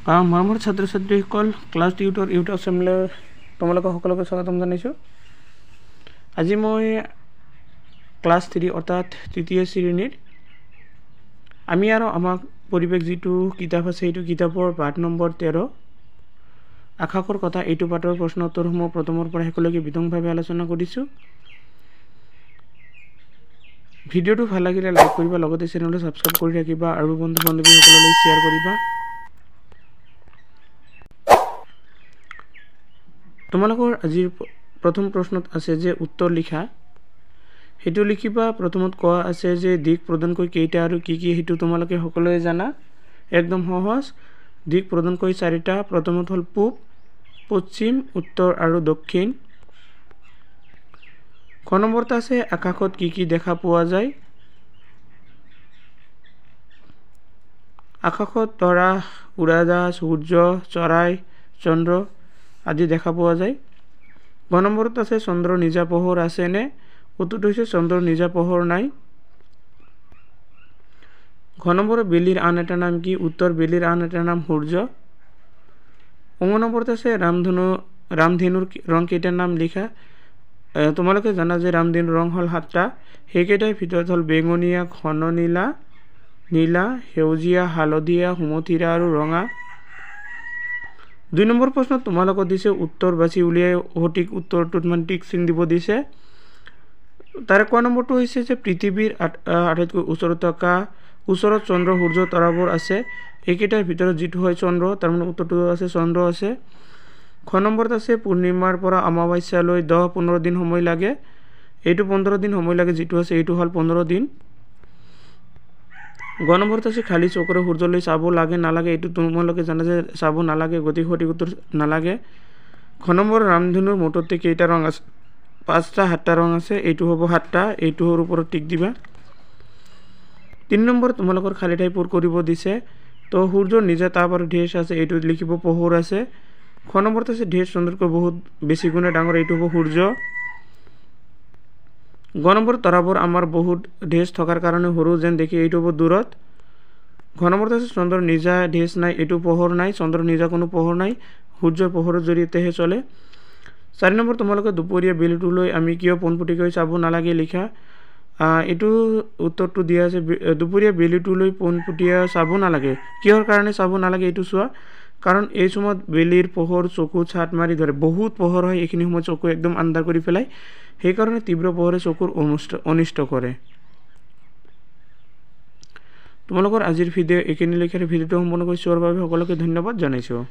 মৰমৰ ছাত্ৰ ছাত্ৰীসকল ক্লাছ টিউটৰ ইউটিউব চেনেলৰ তোমালোকক সকলোকে স্বাগতম জনাইছোঁ। আজি মই ক্লাছ 3 অৰ্থাৎ তৃতীয় শ্ৰেণীৰ আমি আৰু আমাক পৰিৱেশ যিটো কিতাপ আছে এইটো কিতাপৰ পাঠ নম্বৰ 13 আকাশৰ কথা এইটো পাঠৰ প্ৰশ্ন উত্তৰসমূহ প্ৰথমৰ পৰা শেষলৈকে বিতংভাৱে আলোচনা কৰিছোঁ। ভিডিঅ'টো ভাল লাগিলে লাইক কৰিবা, লগতে চেনেলটো ছাবস্ক্ৰাইব কৰি ৰাখিবা আৰু বন্ধু বান্ধৱীসকললৈ শ্বেয়াৰ কৰিবা। তোমালোকৰ আজিৰ প্ৰথম প্ৰশ্নত আছে যে উত্তৰ লিখা, সেইটো লিখিবা। প্ৰথমত কোৱা আছে যে দিক প্ৰদানকৈ কেইটা আৰু কি কি সেইটো তোমালোকে সকলোৱে জানা, একদম সহজ। দিক প্ৰদানকৈ 4টা। প্ৰথমত হ'ল পূব, পশ্চিম, উত্তৰ আৰু দক্ষিণ। ক নম্বৰত আছে আকাশত কি কি দেখা পোৱা যায়। আকাশত তৰা, উৰাজাহাজ, সূৰ্য, চৰাই, চন্দ্ৰ আদি দেখা পোৱা যায়। গ নম্বৰত আছে চন্দ্ৰৰ নিজা পোহৰ আছেনে। উত্তৰটো হৈছে চন্দ্ৰৰ নিজা পোহৰ নাই। ঘ নম্বৰত বেলিৰ আন এটা নাম কি। উত্তৰ বেলিৰ আন এটা নাম সূৰ্য। ঙ নম্বৰত আছে ৰামধেনুৰ ৰং কেইটাৰ নাম লিখা। তোমালোকে জানা যে ৰামধেনুৰ ৰং হ'ল 7টা। সেইকেইটাৰ ভিতৰত হ'ল বেঙুনীয়া, ঘন নীলা, নীলা, সেউজীয়া, হালধীয়া, সুমথিৰা আৰু ৰঙা। 2 নম্বৰ প্ৰশ্নত তোমালোকক দিছে উত্তৰ বাছি উলিয়াই সঠিক উত্তৰটোত টিক চিন দিব দিছে। তাৰে ক নম্বৰটো হৈছে যে পৃথিৱীৰ আটাইতকৈ ওচৰত চন্দ্ৰ, সূৰ্য, তৰাবোৰ আছে। এইকেইটাৰ ভিতৰত যিটো হয় চন্দ্ৰ, তাৰমানে উত্তৰটো আছে চন্দ্ৰ আছে। খ নম্বৰত আছে পূৰ্ণিমাৰ পৰা অমাৱস্যালৈ 10-15 দিন সময় লাগে। এইটো 15 দিন সময় লাগে, যিটো আছে এইটো হ'ল 15 দিন। গ নম্বৰত আছে খালী চকুৰে সূৰ্যলৈ চাব লাগে নালাগে। এইটো তোমালোকে জানা যে চাব নালাগে, গতিকে সঠিক উত্তৰ নালাগে। খ নম্বৰ ৰামধেনুৰ মুঠতে কেইটা ৰং আছে। 5টা 7টা ৰং আছে, এইটো হ'ব 7টা। এইটোৰ ওপৰত টিক দিবা। 3 নম্বৰ তোমালোকৰ খালী ঠাই পূৰ কৰিব দিছে। তো সূৰ্যৰ নিজা তাপ আৰু ঢেঁচ আছে, এইটো লিখিব পোহৰ আছে। খ নম্বৰত আছে ঢেঁচ চন্দ্ৰতকৈ বহুত বেছি গুণে ডাঙৰ, এইটো হ'ব সূৰ্য। গ নম্বৰ তৰাবোৰ আমাৰ বহুত ঢেঁচ থকাৰ কাৰণে সৰু যেন দেখি, এইটো হ'ব দূৰত। ঘ নম্বৰত আছে চন্দ্ৰৰ নিজা ঢেঁচ নাই, এইটো পোহৰ নাই। চন্দ্ৰৰ নিজা কোনো পোহৰ নাই, সূৰ্যৰ পোহৰৰ জৰিয়তেহে চলে। 4 নম্বৰ তোমালোকে দুপৰীয়া বেলিটোলৈ আমি কিয় পোনপটীয়াকৈ চাব নালাগে লিখা। এইটো উত্তৰটো দিয়া আছে দুপৰীয়া বেলিটোলৈ পোনপটীয়া চাব নালাগে। কিহৰ কাৰণে চাব নালাগে এইটো চোৱা। কাৰণ এই সময়ত বেলিৰ পোহৰ চকু ছাট মাৰি ধৰে, বহুত পোহৰ হয়, এইখিনি সময়ত চকু একদম আন্ধাৰ কৰি পেলাই। সেইকাৰণে তীব্ৰ পোহৰে চকুৰ অনিষ্ট কৰে। তোমালোকৰ আজিৰ ভিডিঅ' এইখিনি লেখাৰ ভিডিঅ'টো সম্পূৰ্ণকৈ চোৱাৰ বাবে সকলোকে ধন্যবাদ জনাইছোঁ।